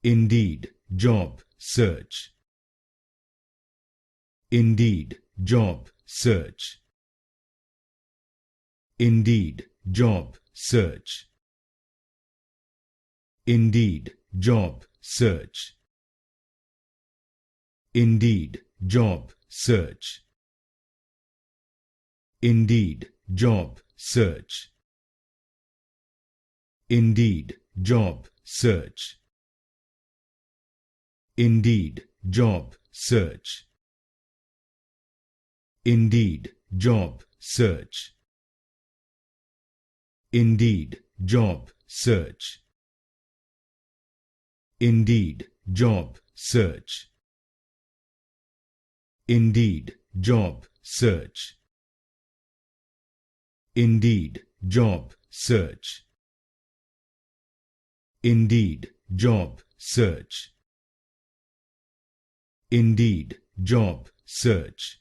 Indeed, job search. Indeed, job search. Indeed, job search. Indeed, job search. Indeed, job search. Indeed, job search. Indeed, job search. Indeed, job search. Indeed, job search. Indeed, job search. Indeed, job search. Indeed, job search. Indeed, job search. Indeed, job search. Indeed, job search.